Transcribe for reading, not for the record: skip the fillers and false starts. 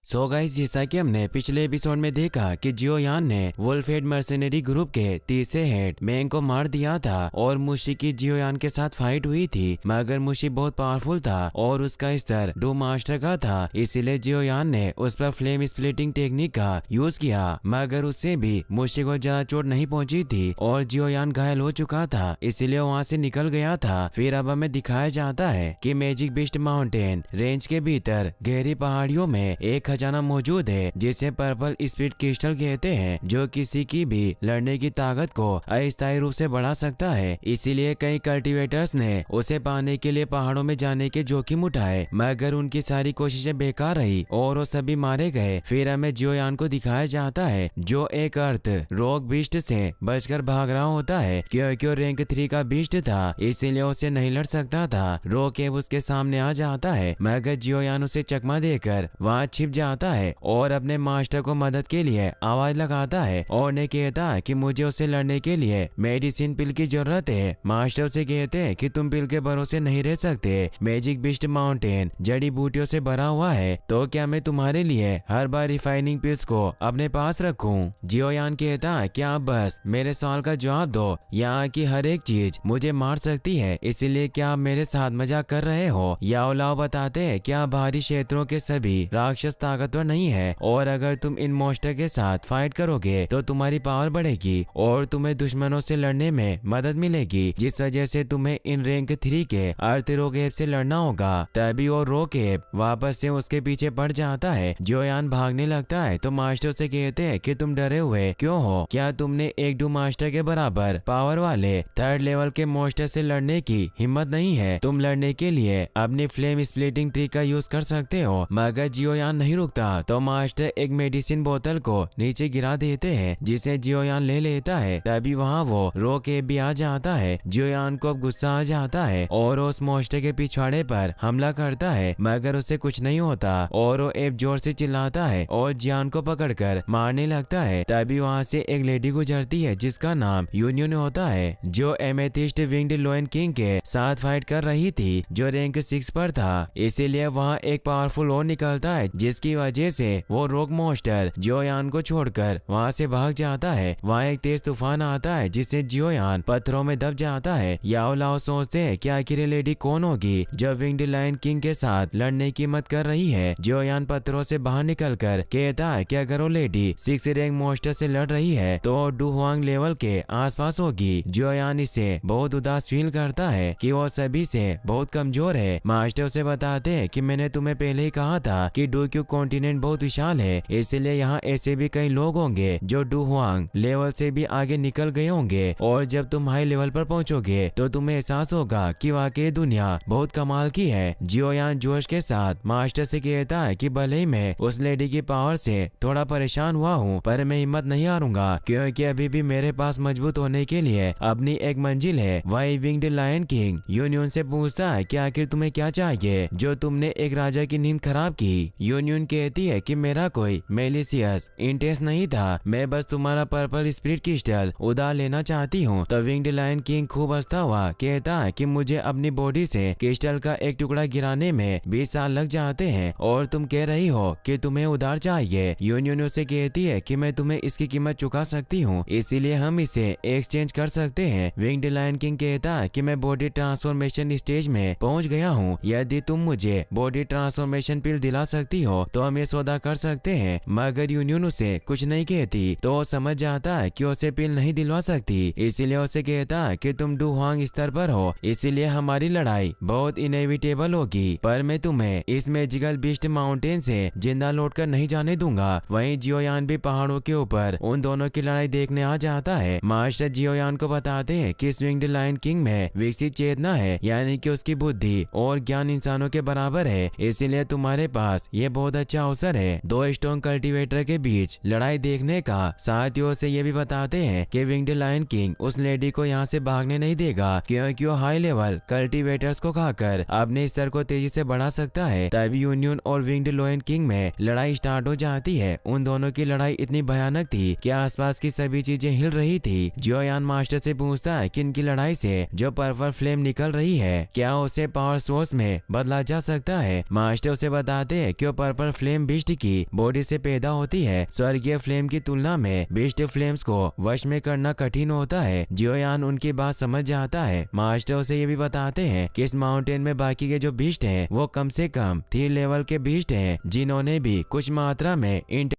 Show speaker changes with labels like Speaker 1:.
Speaker 1: So guys, जैसा कि हमने पिछले एपिसोड में देखा कि जियो यान ने वुल्फहेड मर्सेनरी ग्रुप के तीसरे हेड मेंग को मार दिया था और मुशी की जियो यान के साथ फाइट हुई थी, मगर मुशी बहुत पावरफुल था और उसका स्तर डू मास्टर का था। इसीलिए जियो यान ने उस पर फ्लेम स्प्लिटिंग टेक्निक का यूज किया, मगर उससे भी मुशी को ज्यादा चोट नहीं पहुंची थी और जियो यान घायल हो चुका था, इसीलिए वहां से निकल गया था। फिर अब हमें दिखाया जाता है कि मैजिक बीस्ट माउंटेन रेंज के भीतर गहरी पहाड़ियों में एक खजाना मौजूद है जिसे पर्पल स्पिरिट क्रिस्टल कहते हैं, जो किसी की भी लड़ने की ताकत को अस्थायी रूप से बढ़ा सकता है। इसीलिए कई कल्टीवेटर्स ने उसे पाने के लिए पहाड़ों में जाने के जोखिम उठाए, मगर उनकी सारी कोशिशें बेकार रही और वो सभी मारे गए। फिर हमें जियो यान को दिखाया जाता है जो एक अर्थ रॉक बीस्ट से बचकर भाग रहा होता है, क्योंकि वो रैंक 3 का बीस्ट था, इसीलिए उसे नहीं लड़ सकता था। रॉक उसके सामने आ जाता है, मगर जियो यान उसे चकमा देकर वहाँ छिप जाता है और अपने मास्टर को मदद के लिए आवाज लगाता है और ने कहता है कि मुझे उसे लड़ने के लिए मेडिसिन पिल की जरूरत है। मास्टर उसे कहते हैं कि तुम पिल के भरोसे नहीं रह सकते, मैजिक बीस्ट माउंटेन जड़ी बूटियों से भरा हुआ है, तो क्या मैं तुम्हारे लिए हर बार रिफाइनिंग पिल्स को अपने पास रखूं? जियो यान कहता है कि आप बस मेरे सवाल का जवाब दो, यहाँ की हर एक चीज मुझे मार सकती है, इसीलिए क्या आप मेरे साथ मजाक कर रहे हो? याओलाओ बताते हैं कि आप बाहरी क्षेत्रों के सभी राक्षस ताकतवर नहीं है और अगर तुम इन मॉन्स्टर के साथ फाइट करोगे तो तुम्हारी पावर बढ़ेगी और तुम्हें दुश्मनों से लड़ने में मदद मिलेगी, जिस वजह से तुम्हें इन रैंक 3 के अर्थ रोकेब से लड़ना होगा। तभी वो रोकेब वापस से उसके पीछे पड़ जाता है। जियो यान भागने लगता है तो मास्टर से कहते हैं कि तुम डरे हुए क्यों हो? क्या तुमने एक डू मास्टर के बराबर पावर वाले 3rd लेवल के मॉन्स्टर से लड़ने की हिम्मत नहीं है? तुम लड़ने के लिए अपनी फ्लेम स्प्लिटिंग ट्रिक का यूज कर सकते हो। मगर जियो यान नहीं रुकता तो मास्टर एक मेडिसिन बोतल को नीचे गिरा देते हैं, जिसे जियो यान ले लेता है। तभी वहाँ वो रोके भी आ जाता है। जियो यान को अब गुस्सा आ जाता है और उस मॉन्स्टर के पिछवाड़े पर हमला करता है, मगर उसे कुछ नहीं होता और वो एब जोर से चिल्लाता है और जियान को पकड़कर मारने लगता है। तभी वहाँ से एक लेडी गुजरती है जिसका नाम यूनियन होता है, जो एमेथिस्ट विंग्ड लोएन किंग के साथ फाइट कर रही थी, जो रैंक 6 पर था। इसीलिए वहाँ एक पावरफुल और निकलता है, जिसकी वजह से वो रॉक मॉन्स्टर जियो यान को छोड़कर वहाँ से भाग जाता है। वहाँ एक तेज तूफान आता है जिससे जियो यान पत्थरों में दब जाता है। याओलाओ सोचते हैं कि आखिर ये लेडी कौन होगी जो विंग्ड लायन किंग के साथ लड़ने की हिम्मत कर रही है। जियो यान पत्थरों से बाहर निकलकर कहता है कि अगर वो लेडी 6 रैंक मॉन्स्टर से लड़ रही है तो डू हुआंग लेवल के आसपास होगी। जियो यान इससे बहुत उदास फील करता है कि वो सभी से बहुत कमजोर है। मास्टर उसे बताते हैं कि मैंने तुम्हें पहले ही कहा था कि डू क्यू कॉन्टिनेंट बहुत विशाल है, इसलिए यहाँ ऐसे भी कई लोग होंगे जो डू हुआंग लेवल से भी आगे निकल गए होंगे और जब तुम हाई लेवल पर पहुंचोगे तो तुम्हें एहसास होगा कि वाकई दुनिया बहुत कमाल की है। जियो यान जोश के साथ मास्टर से कहता है कि भले ही मैं उस लेडी की पावर से थोड़ा परेशान हुआ हूँ, पर मैं हिम्मत नहीं हारूंगा, क्योंकि अभी भी मेरे पास मजबूत होने के लिए अपनी एक मंजिल है। वही विंग्ड लायन किंग यूनियन से पूछता है कि आखिर तुम्हें क्या चाहिए जो तुमने एक राजा की नींद खराब की? यूनियन कहती है कि मेरा कोई मेलिशियस इंटेंस नहीं था, मैं बस तुम्हारा पर्पल स्पिरिट क्रिस्टल उधार लेना चाहती हूँ। तो विंग्ड लायन किंग खूब हंसता हुआ कहता है कि मुझे अपनी बॉडी से क्रिस्टल का एक टुकड़ा गिराने में 20 साल लग जाते हैं और तुम कह रही हो कि तुम्हें उधार चाहिए। यूनियन उसे कहती है कि मैं तुम्हें इसकी कीमत चुका सकती हूँ, इसीलिए हम इसे एक्सचेंज कर सकते हैं। विंग्ड लायन किंग कहता है कि मैं बॉडी ट्रांसफॉर्मेशन स्टेज में पहुंच गया हूँ, यदि तुम मुझे बॉडी ट्रांसफॉर्मेशन पिल दिला सकती हो तो हम ये सौदा कर सकते हैं। मगर यूनियन उसे कुछ नहीं कहती तो वो समझ जाता है कि उसे पिल नहीं दिलवा सकती, इसीलिए उसे कहता है कि तुम डू हुआंग स्तर पर हो, इसीलिए हमारी लड़ाई बहुत इनएविटेबल होगी, पर मैं तुम्हें इस मैजिकल बीस्ट माउंटेन से जिंदा लौटकर नहीं जाने दूंगा। वहीं जियो यान भी पहाड़ों के ऊपर उन दोनों की लड़ाई देखने आ जाता है। मास्टर जियो यान को बताते हैं कि विंग्ड लायन किंग में विकसित चेतना है, यानी कि उसकी बुद्धि और ज्ञान इंसानों के बराबर है, इसीलिए तुम्हारे पास ये बहुत अच्छा अवसर है दो स्ट्रॉन्ग कल्टीवेटर के बीच लड़ाई देखने का। साथ ही उसे ये भी बताते हैं कि विंग्ड लायन किंग उस लेडी को यहाँ से भागने नहीं देगा, क्योंकि वो हाई लेवल कल्टीवेटर्स को खाकर अपने स्तर को तेजी से बढ़ा सकता है। तभी यूनियन और विंग्ड लोएन किंग में लड़ाई स्टार्ट हो जाती है। उन दोनों की लड़ाई इतनी भयानक थी कि आसपास की सभी चीजें हिल रही थी। जियो यान मास्टर से पूछता है कि इनकी लड़ाई से जो पर्पल फ्लेम निकल रही है क्या उसे पावर सोर्स में बदला जा सकता है? मास्टर उसे बताते हैं कि वो पर्पल फ्लेम बीस्ट की बॉडी से पैदा होती है। स्वर्गीय फ्लेम की तुलना में बीस्ट फ्लेम्स को वश में करना कठिन होता है। जियोयान उनकी बात समझ जाता है। मास्टर उसे ये भी बताते हैं कि इस माउंटेन में बाकी के जो बीस्ट हैं वो कम से कम 3 लेवल के बीस्ट हैं, जिन्होंने भी कुछ मात्रा में